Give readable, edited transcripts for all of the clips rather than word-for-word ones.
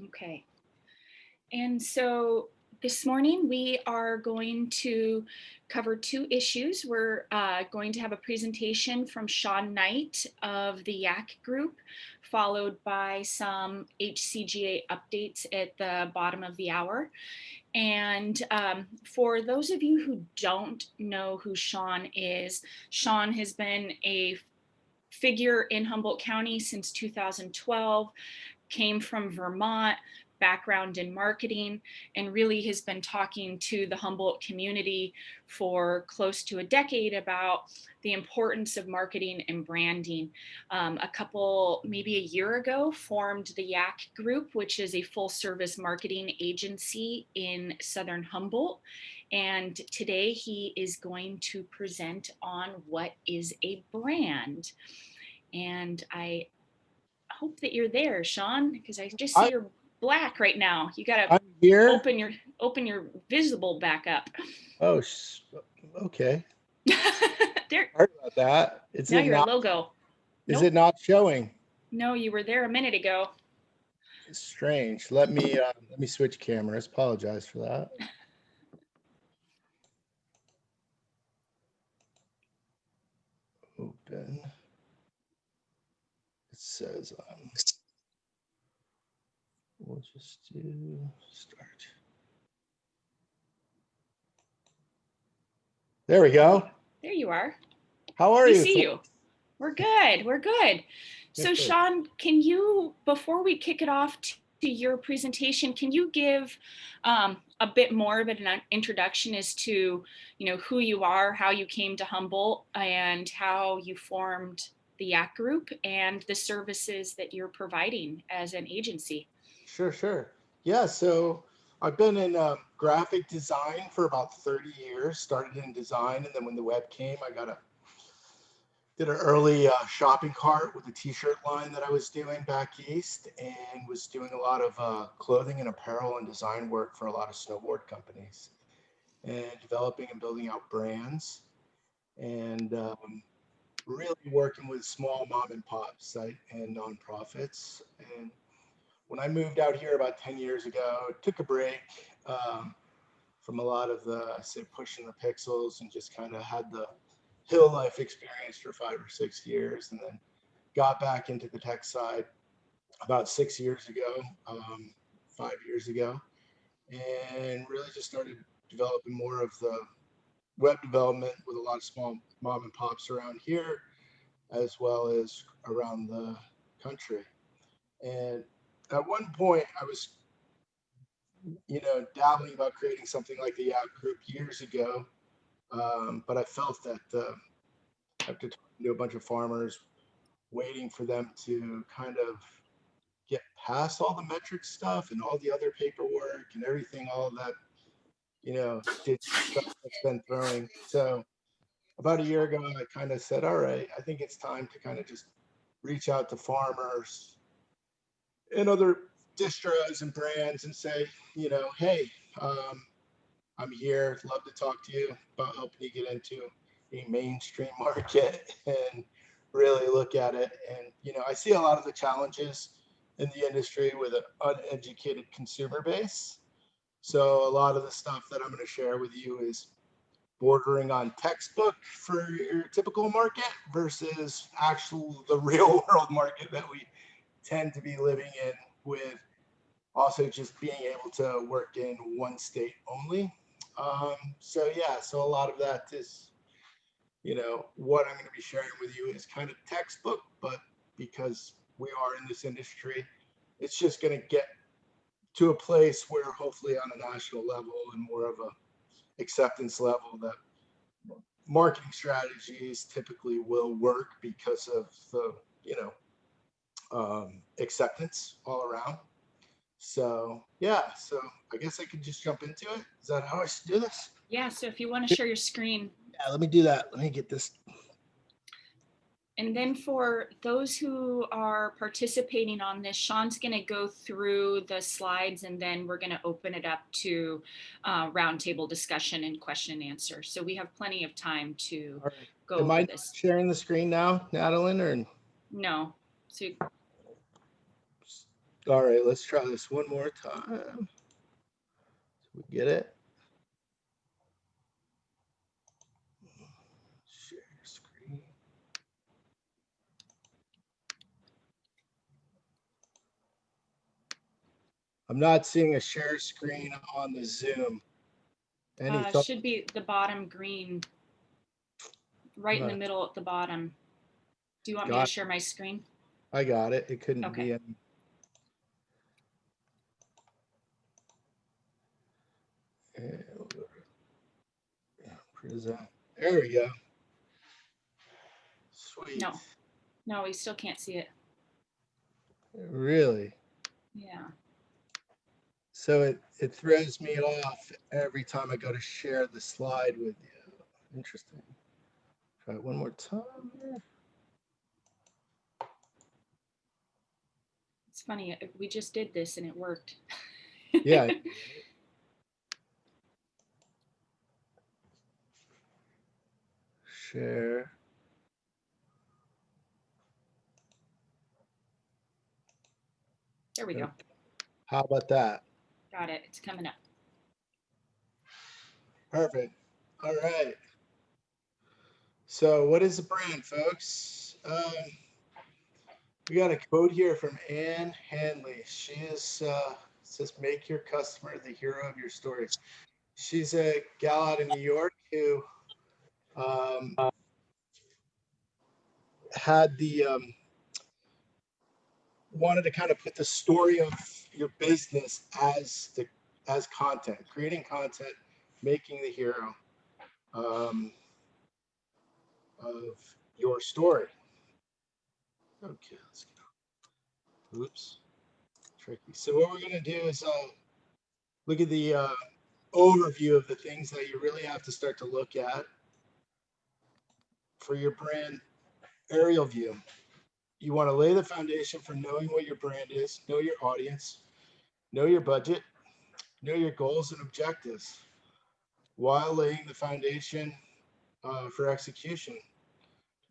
Okay. And so this morning we are going to cover two issues. We're going to have a presentation from Sean Knight of the YAC Group, followed by some HCGA updates at the bottom of the hour. And for those of you who don't know who Sean is, Sean has been a figure in Humboldt County since 2012, came from Vermont, background in marketing, and really has been talking to the Humboldt community for close to a decade about the importance of marketing and branding. Maybe a year ago, formed the YAC Group, which is a full service marketing agency in Southern Humboldt. And today he is going to present on what is a brand. And I hope that you're there, Sean, because I just see I, you're black right now. You gotta I'm here. open your visible back up. Oh, okay. There, Sorry about that. now you're a logo. Is it Nope, not showing? no, you were there a minute ago. It's strange. Let me switch cameras. Apologize for that. Open. It says we'll just do start. There we go. There you are. How are We you? see you. We're good. We're good. So, Good. Sean, can you, before we kick it off to your presentation, can you give a bit more of an introduction as to, who you are, how you came to Humboldt, and how you formed the YAC Group and the services that you're providing as an agency? Sure. Yeah, so I've been in graphic design for about 30 years. Started in design, and then when the web came, did an early shopping cart with a t-shirt line that I was doing back east, and was doing a lot of clothing and apparel and design work for a lot of snowboard companies, and developing and building out brands, and really working with small mom and pops and nonprofits. And when I moved out here about 10 years ago, took a break from a lot of the, I say, pushing the pixels, and just kind of had the hill life experience for 5 or 6 years, and then got back into the tech side about 6 years ago, 5 years ago, and really just started developing more of the web development with a lot of small mom and pops around here, as well as around the country. And at one point, I was, dabbling about creating something like the Yak Group years ago, but I felt that after talking to a bunch of farmers, waiting for them to kind of get past all the metric stuff and all the other paperwork and everything, all of that, digital stuff that's been throwing. So about a year ago, I kind of said, all right, I think it's time to kind of just reach out to farmers and other distros and brands and say, hey, um, I'm here. Love to talk to you about helping you get into a mainstream market and really look at it. And, I see a lot of the challenges in the industry with an uneducated consumer base. So a lot of the stuff that I'm going to share with you is bordering on textbook for your typical market versus actual the real world market that we tend to be living in, with also just being able to work in one state only. So a lot of that is, what I'm going to be sharing with you is kind of textbook, but because we are in this industry, it's just going to get to a place where hopefully on a national level and more of a acceptance level, that marketing strategies typically will work because of the, acceptance all around. So yeah, so I guess I could just jump into it. Is that how I should do this? Yeah, so if you want to share your screen. Yeah, let me do that. Let me get this. And then for those who are participating on this, Sean's going to go through the slides, and then we're going to open it up to roundtable discussion and question and answer. So we have plenty of time to All right. go Am I over not this. sharing the screen now, Madeline? Or No. So All right, let's try this one more time. We get it? Share screen. I'm not seeing a share screen on the Zoom. Any thought? Should be the bottom green, right in the Not middle at the bottom. Do you want me to got. share my screen? I got it. It couldn't Okay. be any. And we'll go to present. There we go. Sweet. No, no, we still can't see it. Really? Yeah. So it throws me off every time I go to share the slide with you. Interesting. Try it one more time here. It's funny. We just did this and it worked. Yeah. Share. There we go. How about that? Got it. It's coming up. Perfect. All right. So what is a brand, folks? We got a quote here from Anne Hanley. She is says, "Make your customer the hero of your story." She's a gal out in New York who um, had the wanted to kind of put the story of your business as content, creating content, making the hero um, of your story. Okay, let's go. Oops, tricky. So what we're gonna do is look at the overview of the things that you really have to start to look at for your brand aerial view. You want to lay the foundation for knowing what your brand is, know your audience, know your budget, know your goals and objectives, while laying the foundation for execution,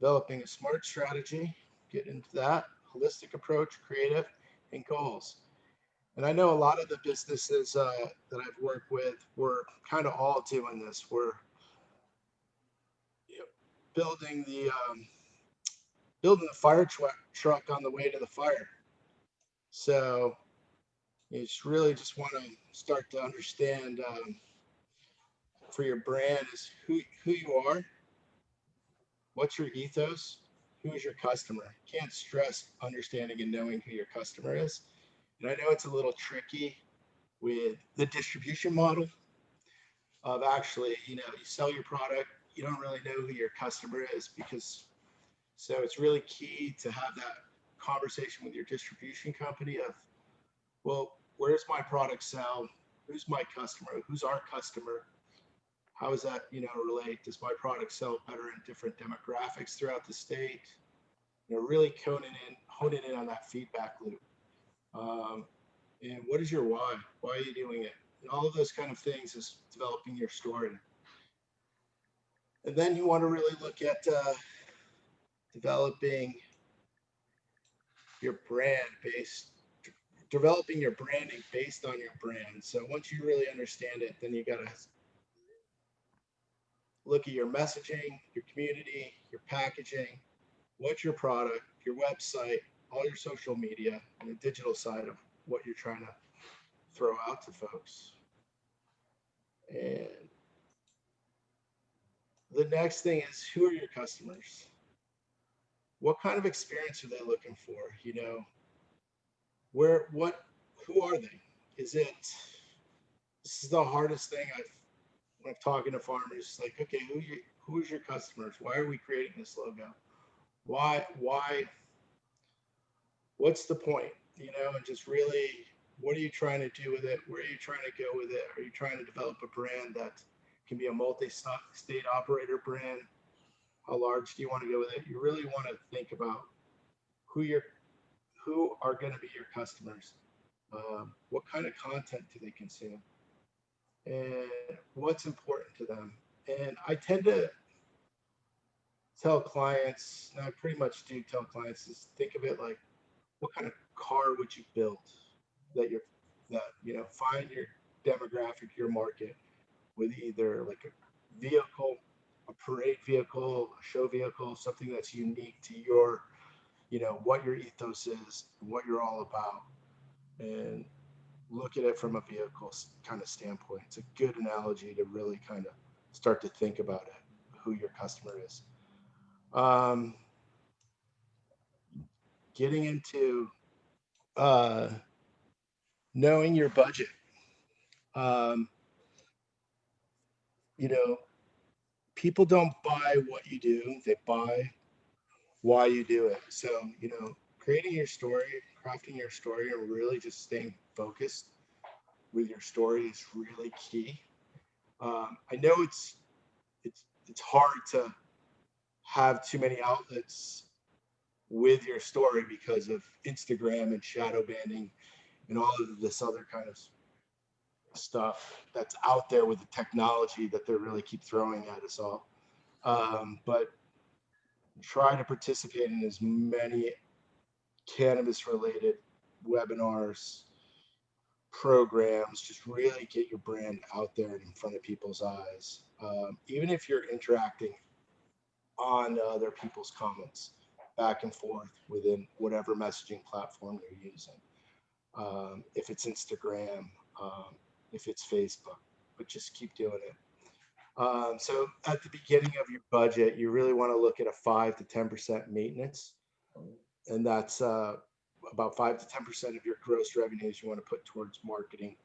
developing a smart strategy, get into that, holistic approach, creative, and goals. And I know a lot of the businesses that I've worked with, we're kind of all doing this. We're building the fire truck on the way to the fire. So you just really just want to start to understand for your brand is who you are, what's your ethos, who is your customer. Can't stress understanding and knowing who your customer is. And I know it's a little tricky with the distribution model of actually, you sell your product, you don't really know who your customer is because so it's really key to have that conversation with your distribution company of, well, where's my product sell? Who's my customer? Who's our customer? How does that, relate? Does my product sell better in different demographics throughout the state? Really honing in on that feedback loop. Um, and what is your why? Why are you doing it? And all of those kind of things is developing your story. And then you want to really look at developing your brand based, developing your branding based on your brand. So once you really understand it, then you got to look at your messaging, your community, your packaging, what's your product, your website, all your social media, and the digital side of what you're trying to throw out to folks. And the next thing is, who are your customers? What kind of experience are they looking for? Who are they? Is it, this is the hardest thing when I'm talking to farmers, like, okay, who's your customers? Why are we creating this logo? Why, what's the point? And just really, what are you trying to do with it? Where are you trying to go with it? Are you trying to develop a brand that can be a multi-state operator brand? How large do you want to go with it? You really want to think about who your who are going to be your customers. What kind of content do they consume? And what's important to them? And I tend to tell clients, and I pretty much do tell clients, is think of it like what kind of car would you build that you're that find your demographic, your market with either like a vehicle, a parade vehicle, a show vehicle, something that's unique to your what your ethos is, what you're all about, and look at it from a vehicle kind of standpoint. It's a good analogy to really kind of start to think about it, who your customer is. Um, Getting into uh, knowing your budget. Um, you know, People don't buy what you do; they buy why you do it. So, creating your story, crafting your story, and really just staying focused with your story is really key. I know it's hard to have too many outlets with your story because of Instagram and shadow banning and all of this other kind of stuff that's out there with the technology that they really keep throwing at us all. But try to participate in as many cannabis related webinars, programs, just really get your brand out there and in front of people's eyes. Even if you're interacting on other people's comments back and forth within whatever messaging platform you're using. If it's Instagram, um, if it's Facebook, but just keep doing it. So at the beginning of your budget, you really want to look at a 5 to 10% maintenance, and that's about 5 to 10% of your gross revenues you want to put towards marketing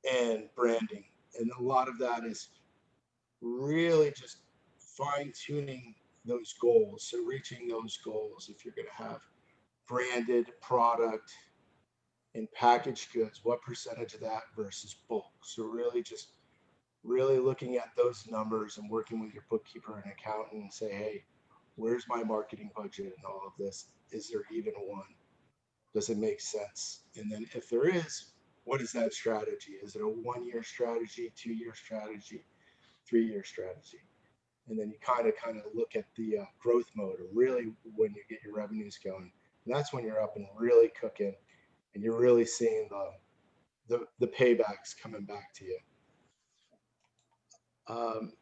and branding. And a lot of that is really just fine tuning those goals. So reaching those goals, if you're going to have branded product and packaged goods, what percentage of that versus bulk? So really looking at those numbers and working with your bookkeeper and accountant and say, hey, where's my marketing budget and all of this? Is there even one? Does it make sense? And then if there is, what is that strategy? Is it a 1 year strategy, 2 year strategy, 3 year strategy? And then you kind of look at the growth mode, or really when you get your revenues going. And that's when you're up and really cooking, and you're really seeing the paybacks coming back to you. Um,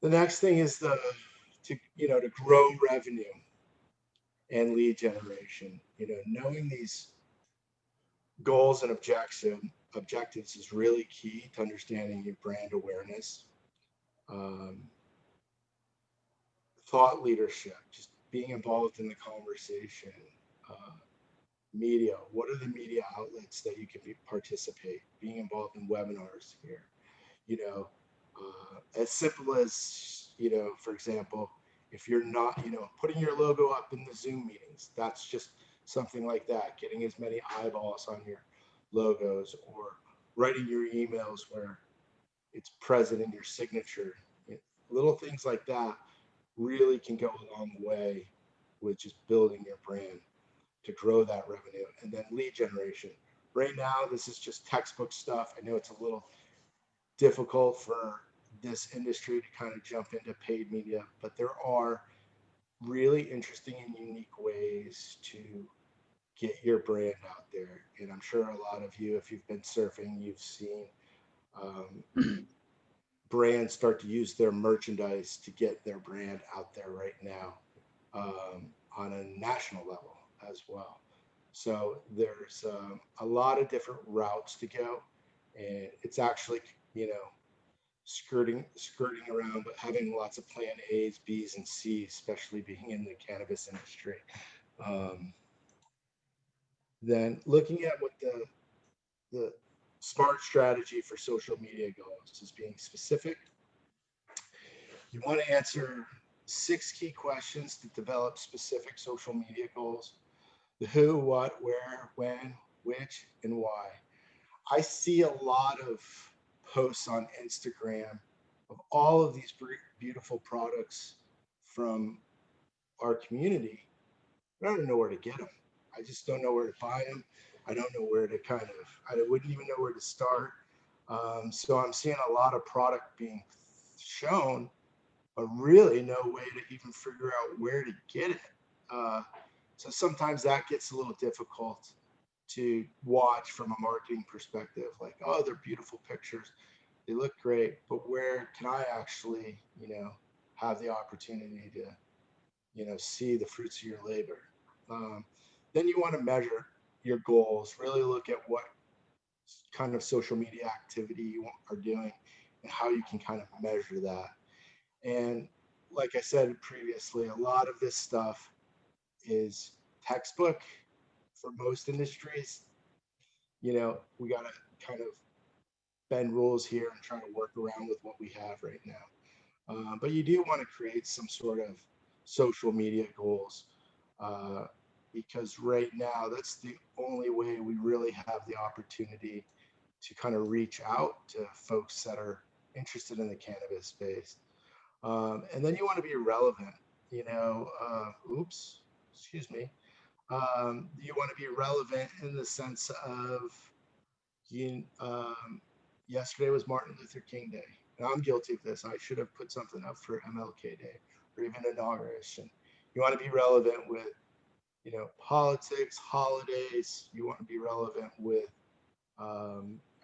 the next thing is to grow revenue and lead generation. Knowing these goals and objectives is really key to understanding your brand awareness. Um, Thought leadership, just being involved in the conversation. Uh, Media, what are the media outlets that you can participate? Being involved in webinars here. You know, as simple as, for example, if you're not, putting your logo up in the Zoom meetings, that's just something like that, getting as many eyeballs on your logos, or writing your emails where it's present in your signature. Little things like that really can go a long way with just building your brand to grow that revenue. And then lead generation. Right now, this is just textbook stuff. I know it's a little difficult for this industry to kind of jump into paid media, but there are really interesting and unique ways to get your brand out there. And I'm sure a lot of you, if you've been surfing, you've seen brands start to use their merchandise to get their brand out there right now, on a national level as well. So there's a lot of different routes to go, and it's actually, skirting around, but having lots of plan A's, B's, and C's, especially being in the cannabis industry. Um, then looking at what the smart strategy for social media goals is: being specific. You want to answer 6 key questions to develop specific social media goals: the who, what, where, when, which, and why. I see a lot of posts on Instagram of all of these beautiful products from our community. I don't know where to get them. I just don't know where to buy them. I don't know where to I wouldn't even know where to start. So I'm seeing a lot of product being shown, but really no way to even figure out where to get it. So sometimes that gets a little difficult to watch from a marketing perspective. Like, oh, they're beautiful pictures, they look great, but where can I actually, have the opportunity to, see the fruits of your labor? Um, then you want to measure your goals, really look at what kind of social media activity you are doing and how you can kind of measure that. And like I said previously, a lot of this stuff is textbook for most industries. We got to kind of bend rules here and try to work around with what we have right now. But you do want to create some sort of social media goals, uh, because right now that's the only way we really have the opportunity to kind of reach out to folks that are interested in the cannabis space. And then you want to be relevant, oops, excuse me. You want to be relevant in the sense of you, yesterday was Martin Luther King Day, and I'm guilty of this. I should have put something up for MLK Day or even inauguration. You want to be relevant with, politics, holidays. You want to be relevant with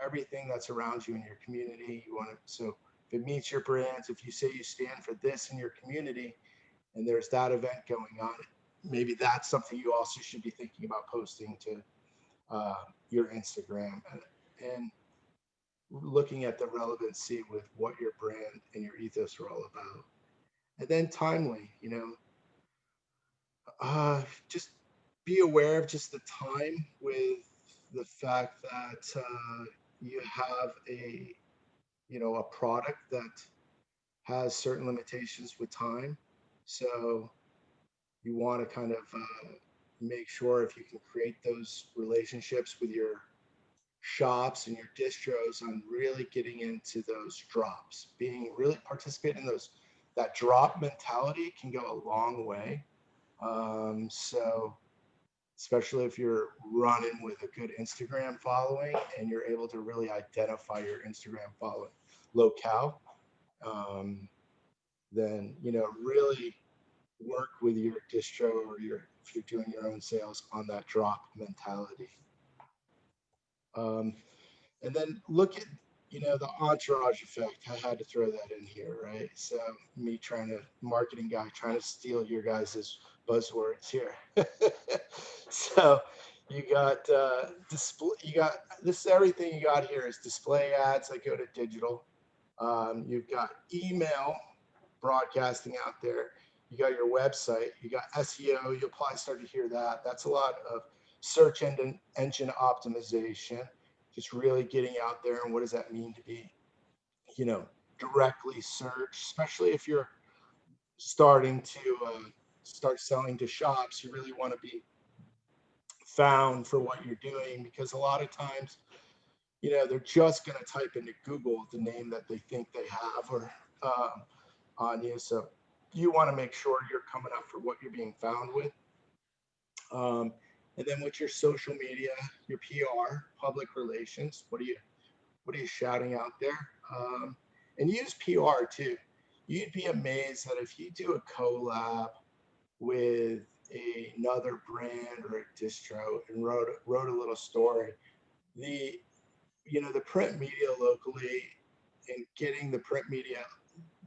everything that's around you in your community. You want to, so if it meets your brands, if you say you stand for this in your community, and there's that event going on, maybe that's something you also should be thinking about posting to your Instagram, and looking at the relevancy with what your brand and your ethos are all about. And then timely, just be aware of just the time with the fact that you have a product that has certain limitations with time. So you want to kind of make sure if you can create those relationships with your shops and your distros on really getting into those drops, being really participating in those, that drop mentality can go a long way. So especially if you're running with a good Instagram following and you're able to really identify your Instagram following locale, um, then really work with your distro or your if you're doing your own sales on that drop mentality. Um, and then look at the entourage effect. I had to throw that in here, right? So me trying to marketing guy trying to steal your guys' buzzwords here. So you got display. You got this. Everything you got here is display ads. I go to digital. You've got email broadcasting out there. You got your website. You got SEO. You'll probably start to hear that. That's a lot of search engine optimization, just really getting out there. And what does that mean to be, you know, directly search, especially if you're starting to start selling to shops. You really want to be found for what you're doing, because a lot of times, they're just going to type into Google the name that they think they have or on you. So you want to make sure you're coming up for what you're being found with. Um, and then with your social media, your PR, public relations, what are you shouting out there? And use PR too. You'd be amazed that if you do a collab with another brand or a distro and wrote a little story, the the print media locally and getting the print media,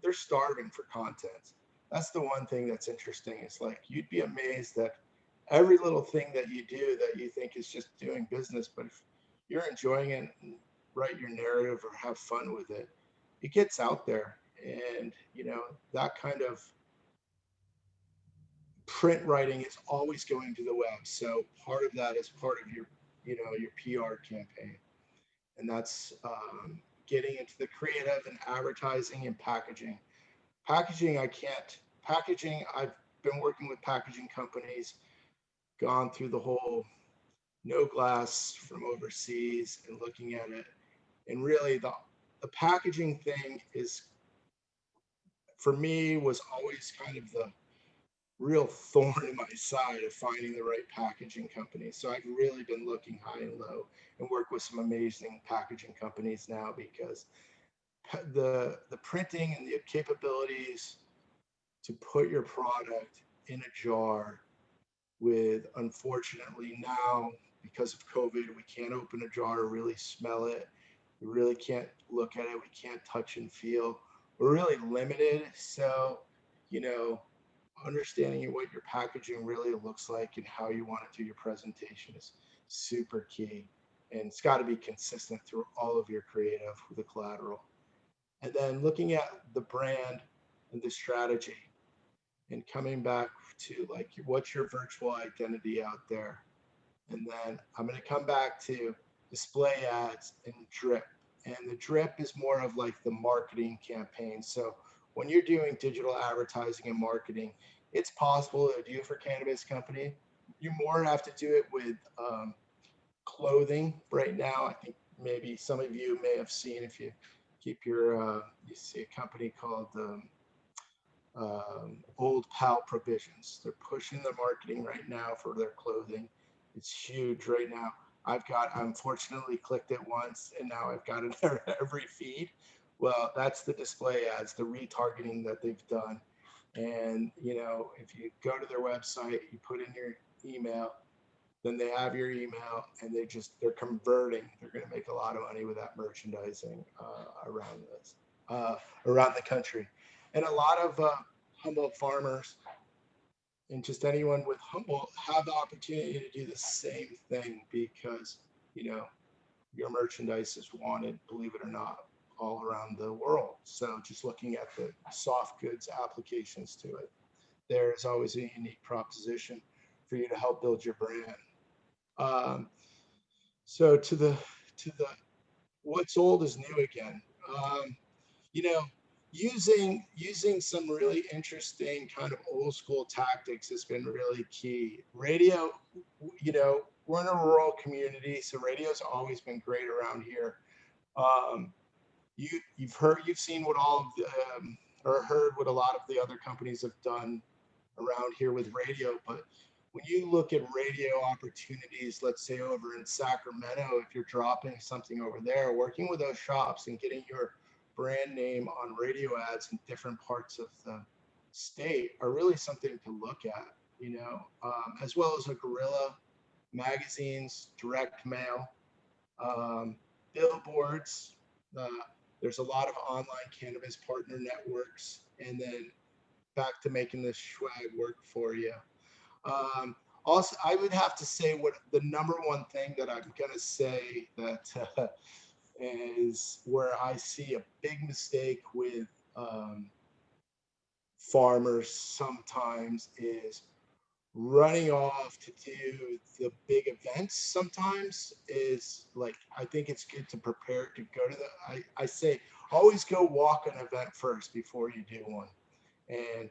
they're starving for content. That's the one thing that's interesting. It's like you'd be amazed that every little thing that you do that you think is just doing business, but if you're enjoying it and write your narrative or have fun with it, it gets out there. And that kind of print writing is always going to the web. So part of that is part of your PR campaign, and that's getting into the creative and advertising and packaging. Packaging, I can't. Packaging, I've been working with packaging companies, gone through the whole no glass from overseas and looking at it. And really, the packaging thing is, for me, was always kind of the real thorn in my side of finding the right packaging company. So I've really been looking high and low and work with some amazing packaging companies now, because the printing and the capabilities to put your product in a jar with, unfortunately now, because of COVID, we can't open a jar, really smell it. We really can't look at it. We can't touch and feel. We're really limited. So, you know, understanding what your packaging really looks like and how you want to do your presentation is super key. And it's got to be consistent through all of your creative with the collateral. And then looking at the brand and the strategy and coming back to like what's your virtual identity out there. And then I'm going to come back to display ads and drip. And the drip is more of like the marketing campaign. So when you're doing digital advertising and marketing, it's possible to do for cannabis company. You more have to do it with clothing right now. I think maybe some of you may have seen, if you keep your, you see a company called Old Pal Provisions. They're pushing the marketing right now for their clothing. It's huge right now. I unfortunately clicked it once and now I've got it every feed. Well, that's the display ads, the retargeting that they've done. And, if you go to their website, you put in your email, then they have your email and they're converting. They're going to make a lot of money with that merchandising around the country. And a lot of Humboldt farmers and just anyone with Humboldt have the opportunity to do the same thing because, you know, your merchandise is wanted, believe it or not, all around the world. So just looking at the soft goods applications to it, there's always a unique proposition for you to help build your brand. Um, so to the what's old is new again. Um, you know, using some really interesting kind of old school tactics has been really key. Radio, we're in a rural community, so radio's always been great around here. Um, you've seen what all of the, or heard what a lot of the other companies have done around here with radio, but when you look at radio opportunities, let's say over in Sacramento, if you're dropping something over there, working with those shops and getting your brand name on radio ads in different parts of the state are really something to look at, as well as a guerrilla, magazines, direct mail, um, billboards. Uh, there's a lot of online cannabis partner networks, and then back to making this swag work for you. Um, Also, I would have to say what the number one thing that I'm going to say that is where I see a big mistake with um, farmers sometimes is running off to do the big events sometimes is like I think it's good to prepare to go to I say always go walk an event first before you do one. And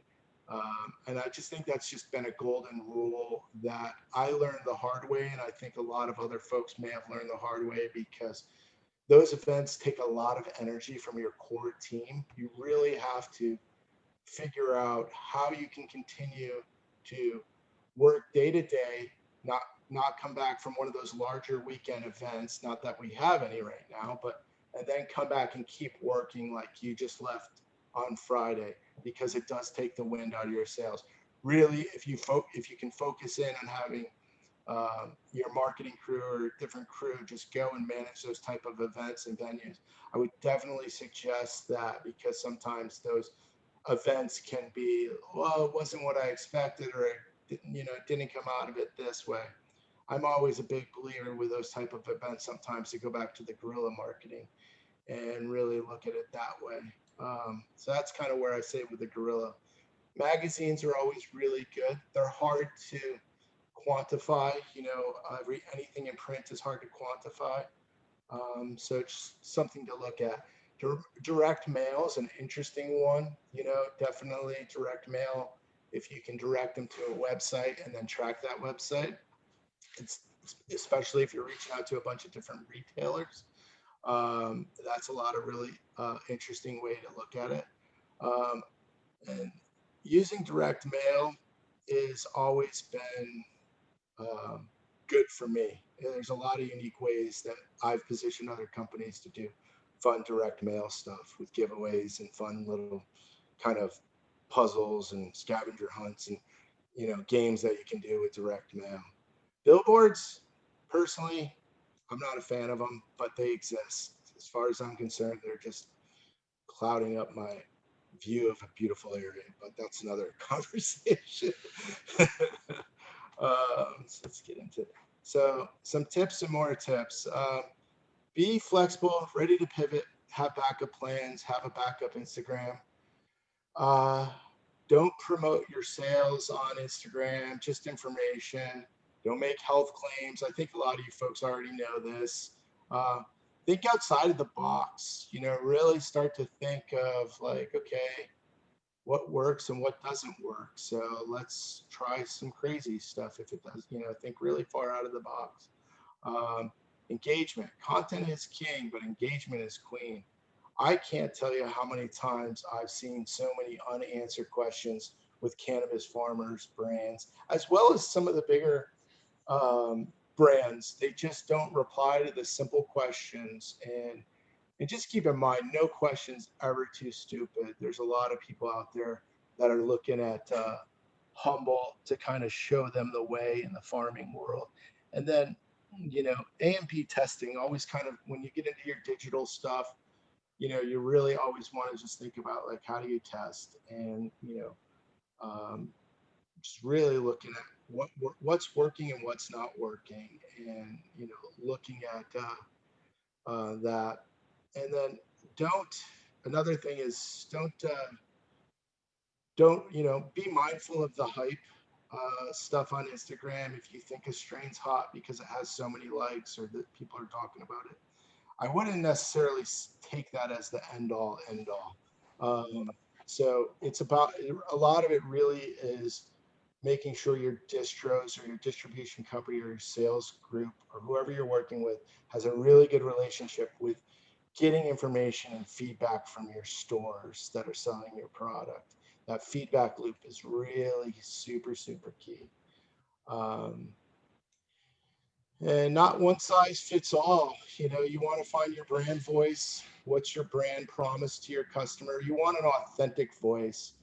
I just think that's just been a golden rule that I learned the hard way, and I think a lot of other folks may have learned the hard way because those events take a lot of energy from your core team. You really have to figure out how you can continue to work day to day, not not come back from one of those larger weekend events, not that we have any right now, but and then come back and keep working like you just left on Friday because it does take the wind out of your sails. Really, if you can focus in on having your marketing crew or different crew just go and manage those type of events and venues, I would definitely suggest that because sometimes those events can be, well, it wasn't what I expected, or it didn't come out of it this way. I'm always a big believer with those type of events sometimes to go back to the guerrilla marketing and really look at it that way. So that's kind of where I say with the guerrilla. Magazines are always really good. They're hard to quantify. Anything in print is hard to quantify. So it's something to look at. Direct mail is an interesting one. Definitely direct mail. If you can direct them to a website and then track that website, it's especially if you're reaching out to a bunch of different retailers. That's a lot of really interesting way to look at it. Um, and using direct mail is always been um, good for me. There's a lot of unique ways that I've positioned other companies to do fun direct mail stuff with giveaways and fun little kind of puzzles and scavenger hunts. And, games that you can do with direct mail. Billboards, personally, I'm not a fan of them, but they exist. As far as I'm concerned, they're just clouding up my view of a beautiful area, but that's another conversation. So let's get into it. So some tips and more tips. Be flexible, ready to pivot, have backup plans, have a backup Instagram. Uh, don't promote your sales on Instagram, just information. Don't make health claims. I think a lot of you folks already know this. Uh, think outside of the box, really start to think of like, okay, what works and what doesn't work. So let's try some crazy stuff if it does, think really far out of the box. Um, Engagement. Content is king, but engagement is queen. I can't tell you how many times I've seen so many unanswered questions with cannabis farmers, brands, as well as some of the bigger brands. They just don't reply to the simple questions. And just keep in mind, no question's ever too stupid. There's a lot of people out there that are looking at Humble to kind of show them the way in the farming world. And then, A&P testing always kind of, when you get into your digital stuff, you really always want to just think about like, how do you test? And, um, just really looking at what's working and what's not working, and, looking at that. And then don't, another thing is don't be mindful of the hype stuff on Instagram. If you think a strain's hot because it has so many likes or that people are talking about it, I wouldn't necessarily take that as the end all. So it's about, a lot of it really is making sure your distros or your distribution company or your sales group or whoever you're working with has a really good relationship with getting information and feedback from your stores that are selling your product. That feedback loop is really super, super key. Um, and not one size fits all. You want to find your brand voice. What's your brand promise to your customer? You want an authentic voice.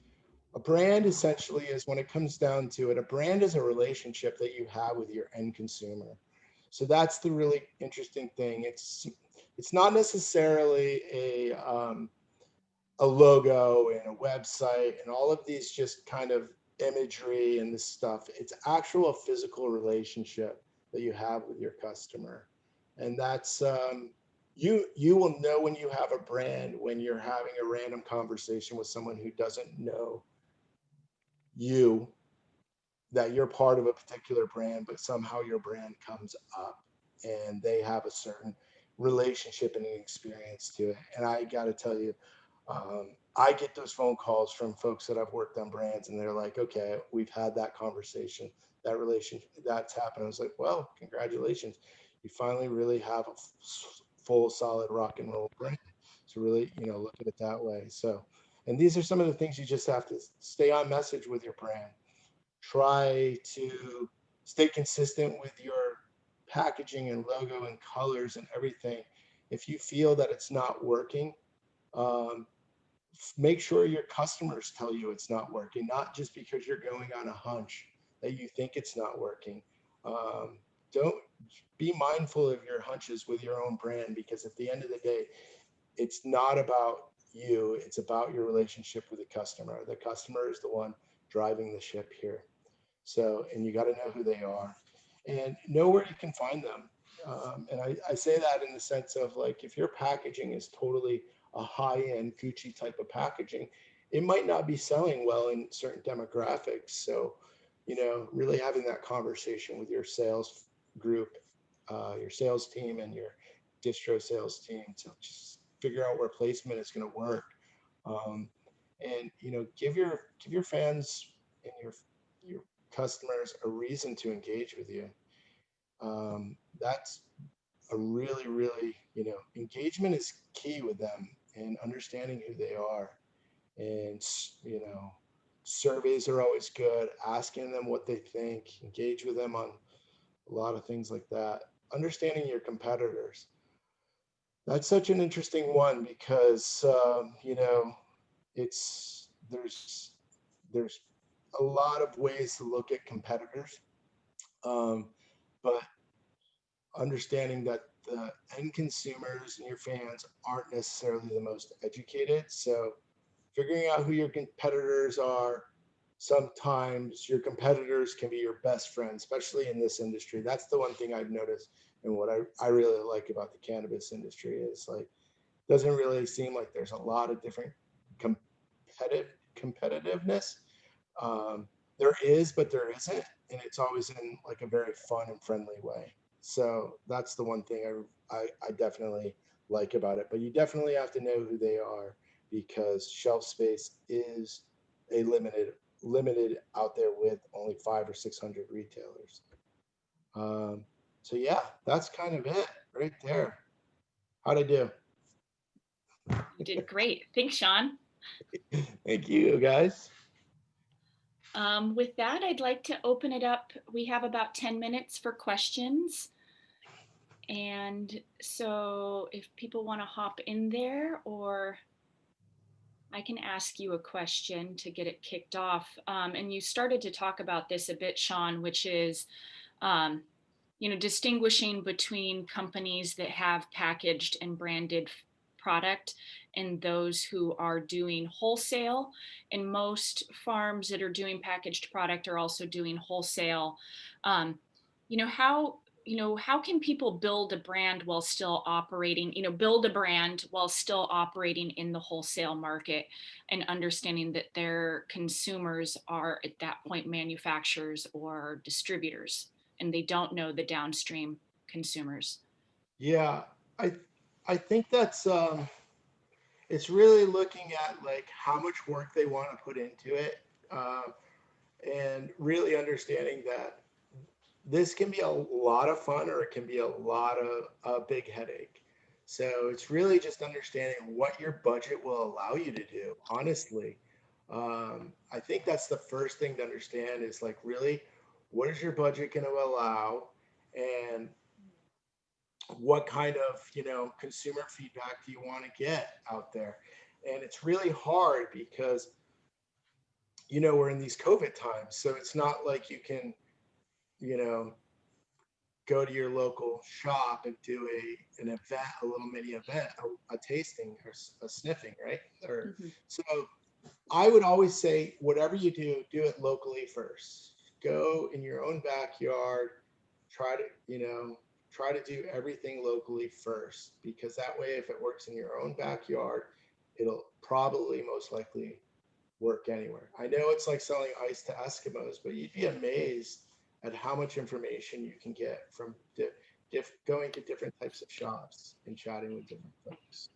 A brand essentially is, when it comes down to it, a brand is a relationship that you have with your end consumer. So that's the really interesting thing. It's not necessarily a logo and a website and all of these just kind of imagery and this stuff. It's actual physical relationship that you have with your customer. And that's you will know when you have a brand when you're having a random conversation with someone who doesn't know you, that you're part of a particular brand, but somehow your brand comes up and they have a certain relationship and an experience to it. And I got to tell you, I get those phone calls from folks that I've worked on brands, and they're like, okay, we've had that conversation, that relationship, that's happened. I was like, well, congratulations. You finally really have a full, solid rock and roll brand. So really, look at it that way. So, and these are some of the things you just have to stay on message with your brand. Try to stay consistent with your packaging and logo and colors and everything. If you feel that it's not working, um, make sure your customers tell you it's not working, not just because you're going on a hunch that you think it's not working. Don't Be mindful of your hunches with your own brand, because at the end of the day, it's not about you, it's about your relationship with the customer. The customer is the one driving the ship here. So, and you got to know who they are and know where you can find them. And I say that in the sense of, like, if your packaging is totally a high end Gucci type of packaging, it might not be selling well in certain demographics. So, really having that conversation with your sales group, your sales team, and your distro sales team to just figure out where placement is going to work. Um, and give your fans and your customers a reason to engage with you. That's a really, really, engagement is key with them, and understanding who they are. And, surveys are always good, asking them what they think, engage with them on a lot of things like that. Understanding your competitors. That's such an interesting one because, it's, there's a lot of ways to look at competitors, but understanding that the end consumers and your fans aren't necessarily the most educated. So figuring out who your competitors are, sometimes your competitors can be your best friend, especially in this industry. That's the one thing I've noticed, and what I really like about the cannabis industry is like, doesn't really seem like there's a lot of different competitiveness. There is, but there isn't, and it's always in like a very fun and friendly way. So that's the one thing I definitely like about it. But you definitely have to know who they are, because shelf space is a limited out there with only 500 or 600 retailers. Um, so yeah, that's kind of it right there. How'd I do? You did great. Thanks, Sean. Thank you, guys. With that, I'd like to open it up. We have about 10 minutes for questions. And so if people want to hop in there, or I can ask you a question to get it kicked off. And you started to talk about this a bit, Sean, which is, um, distinguishing between companies that have packaged and branded product and those who are doing wholesale. And most farms that are doing packaged product are also doing wholesale. Um, how can people build a brand while still operating, build a brand while still operating in the wholesale market, and understanding that their consumers are at that point manufacturers or distributors, and they don't know the downstream consumers? Yeah, I I think that's it's really looking at like how much work they want to put into it, and really understanding that this can be a lot of fun or it can be a lot of a big headache. So it's really just understanding what your budget will allow you to do, honestly. I think that's the first thing to understand is like, really, what is your budget going to allow? And what kind of, consumer feedback do you want to get out there? And it's really hard because, we're in these COVID times. So it's not like you can, you know, go to your local shop and do an event, a little mini event, a tasting or a sniffing, right? Or Mhm. so I would always say, whatever you do it locally first. Go in your own backyard. Try to, try to do everything locally first, because that way, if it works in your own backyard, it'll probably most likely work anywhere. I know it's like selling ice to Eskimos, but you'd be amazed at how much information you can get from going to different types of shops and chatting with different folks.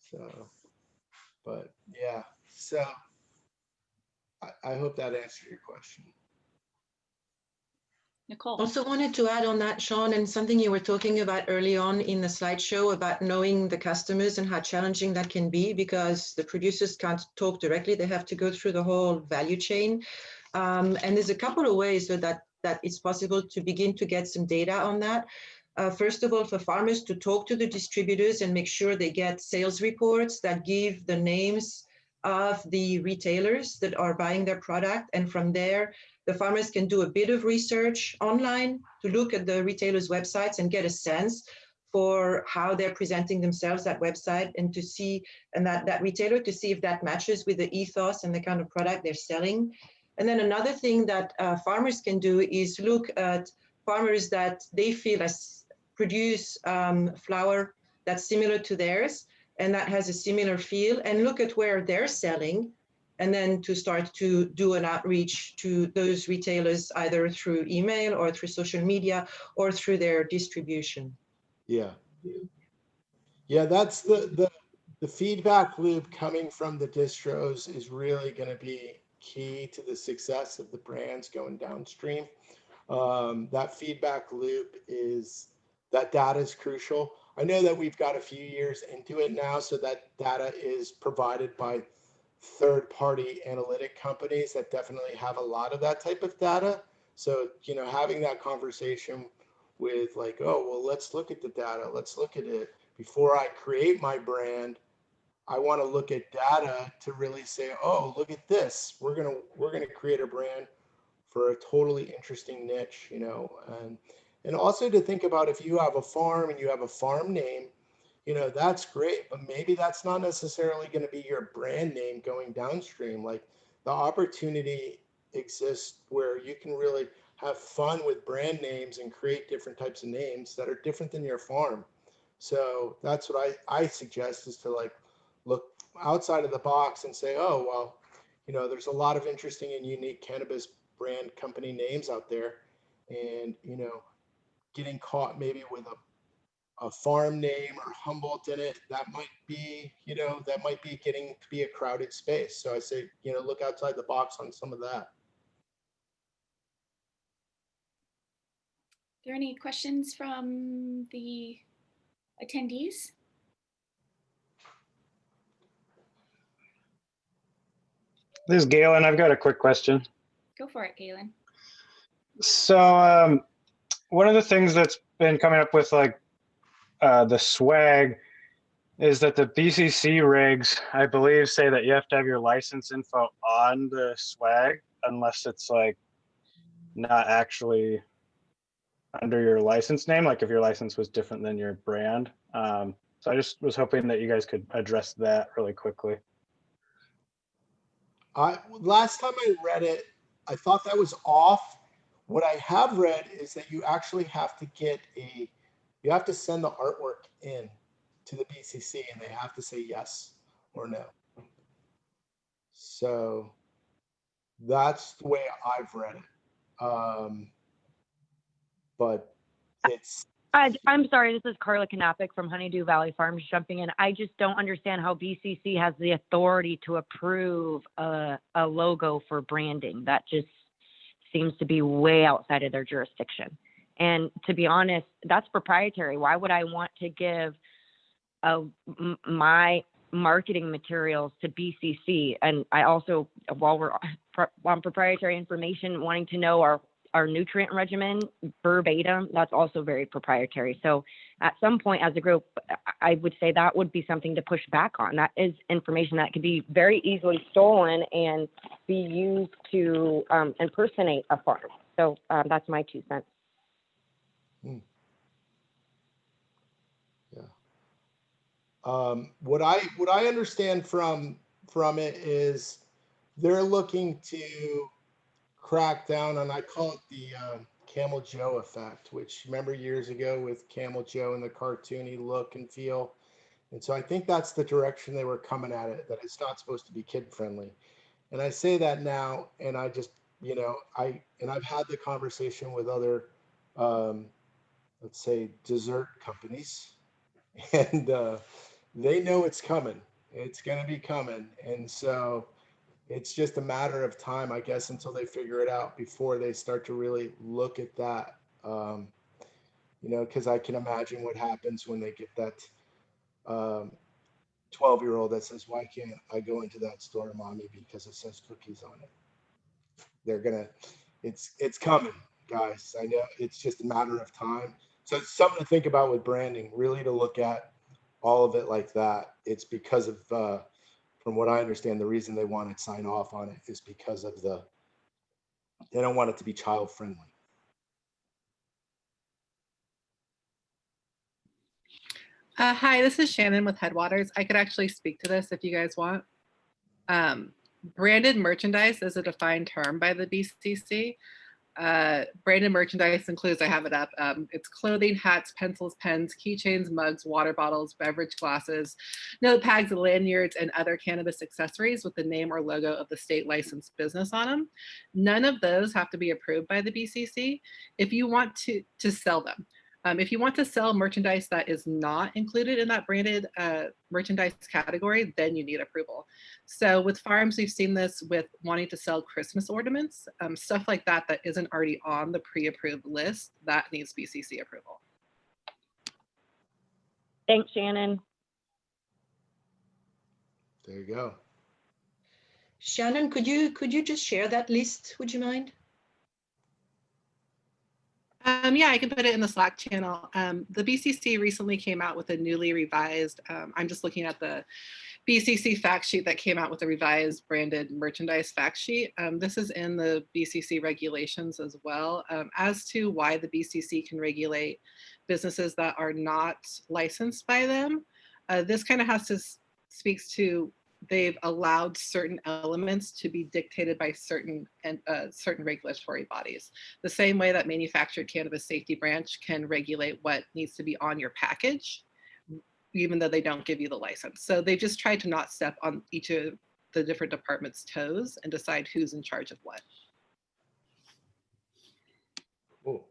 So, but yeah, so I hope that answered your question. Nicole. Also wanted to add on that, Sean, and something you were talking about early on in the slideshow about knowing the customers and how challenging that can be, because the producers can't talk directly. They have to go through the whole value chain. And there's a couple of ways that it's possible to begin to get some data on that. First of all, for farmers to talk to the distributors and make sure they get sales reports that give the names of the retailers that are buying their product. And from there, the farmers can do a bit of research online to look at the retailers' websites and get a sense for how they're presenting themselves, that website, and to see, and that retailer, to see if that matches with the ethos and the kind of product they're selling. And then another thing that farmers can do is look at farmers that they feel as produce flour that's similar to theirs and that has a similar feel, and look at where they're selling, and then to start to do an outreach to those retailers, either through email or through social media or through their distribution. Yeah. Yeah, that's the feedback loop coming from the distros is really going to be key to the success of the brands going downstream. That feedback loop that data is crucial. I know that we've got a few years into it now, so that data is provided by third-party analytic companies that definitely have a lot of that type of data. So, having that conversation with like, oh, well, let's look at the data, let's look at it before I create my brand. I want to look at data to really say, oh, look at this. We're gonna create a brand for a totally interesting niche, you know, and also to think about if you have a farm and you have a farm name, you know, that's great, but maybe that's not necessarily going to be your brand name going downstream. Like the opportunity exists where you can really have fun with brand names and create different types of names that are different than your farm. So that's what I suggest is to like look outside of the box and say, oh, well, you know, there's a lot of interesting and unique cannabis brand company names out there. And, you know, getting caught maybe with a farm name or Humboldt in it, that might be, you know, that might be getting to be a crowded space. So I say, you know, look outside the box on some of that. Are there any questions from the attendees? This is Galen. I've got a quick question. Go for it, Galen. So one of the things that's been coming up with like the swag is that the BCC rigs, I believe, say that you have to have your license info on the swag unless it's like not actually under your license name, like if your license was different than your brand. So I just was hoping that you guys could address that really quickly. Last time I read it, I thought that was off. What I have read is that you actually have to you have to send the artwork in to the BCC and they have to say yes or no. So that's the way I've read it. But it's. I'm sorry, this is Carla Knappich from Honeydew Valley Farms jumping in. I just don't understand how BCC has the authority to approve a logo for branding. That just seems to be way outside of their jurisdiction. And to be honest, that's proprietary. Why would I want to give my marketing materials to BCC? And I also, while we're on proprietary information, wanting to know our nutrient regimen verbatim, that's also very proprietary. So at some point as a group, I would say that would be something to push back on. That is information that could be very easily stolen and be used to impersonate a farm. So that's my 2 cents. Yeah. What I understand from it is they're looking to crack down on, I call it the Camel Joe effect, which remember years ago with Camel Joe and the cartoony look and feel. And so I think that's the direction they were coming at it, that it's not supposed to be kid friendly. And I say that now, and I just, you know, I've had the conversation with other, let's say, dessert companies, and they know it's coming. It's going to be coming. And so it's just a matter of time, I guess, until they figure it out before they start to really look at that. You know, because I can imagine what happens when they get that 12-year-old that says, why can't I go into that store, mommy, because it says cookies on it? They're gonna, it's coming, guys. I know it's just a matter of time. So it's something to think about with branding, really to look at all of it like that. It's because of, from what I understand, the reason they want to sign off on it is because of they don't want it to be child friendly. Hi, this is Shannon with Headwaters. I could actually speak to this if you guys want. Branded merchandise is a defined term by the BCC. Branded merchandise includes, I have it up, it's clothing, hats, pencils, pens, keychains, mugs, water bottles, beverage glasses, notepads, lanyards, and other cannabis accessories with the name or logo of the state licensed business on them. None of those have to be approved by the BCC if you want to sell them. If you want to sell merchandise that is not included in that branded merchandise category, then you need approval. So with farms, we've seen this with wanting to sell Christmas ornaments, stuff like that that isn't already on the pre-approved list, that needs BCC approval. Thanks, Shannon. There you go. Shannon, could you just share that list? Would you mind? Yeah, I can put it in the Slack channel. The BCC recently came out with a newly revised, I'm just looking at the BCC fact sheet that came out with a revised branded merchandise fact sheet. This is in the BCC regulations as well. As to why the BCC can regulate businesses that are not licensed by them, this kind of has to speaks to they've allowed certain elements to be dictated by certain regulatory bodies. The same way that manufactured cannabis safety branch can regulate what needs to be on your package, even though they don't give you the license. So they've just tried to not step on each of the different departments' toes and decide who's in charge of what. Cool.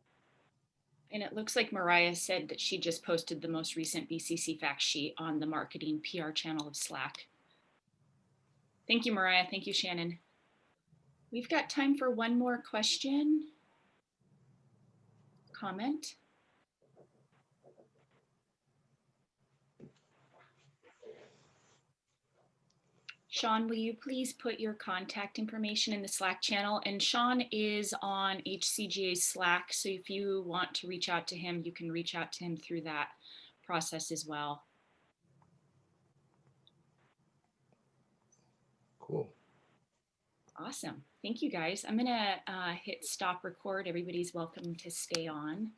And it looks like Mariah said that she just posted the most recent BCC fact sheet on the marketing PR channel of Slack. Thank you, Mariah. Thank you, Shannon. We've got time for one more question, comment. Sean, will you please put your contact information in the Slack channel? And Sean is on HCGA's Slack, so if you want to reach out to him, you can reach out to him through that process as well. Cool. Awesome. Thank you, guys. I'm going to hit stop record. Everybody's welcome to stay on.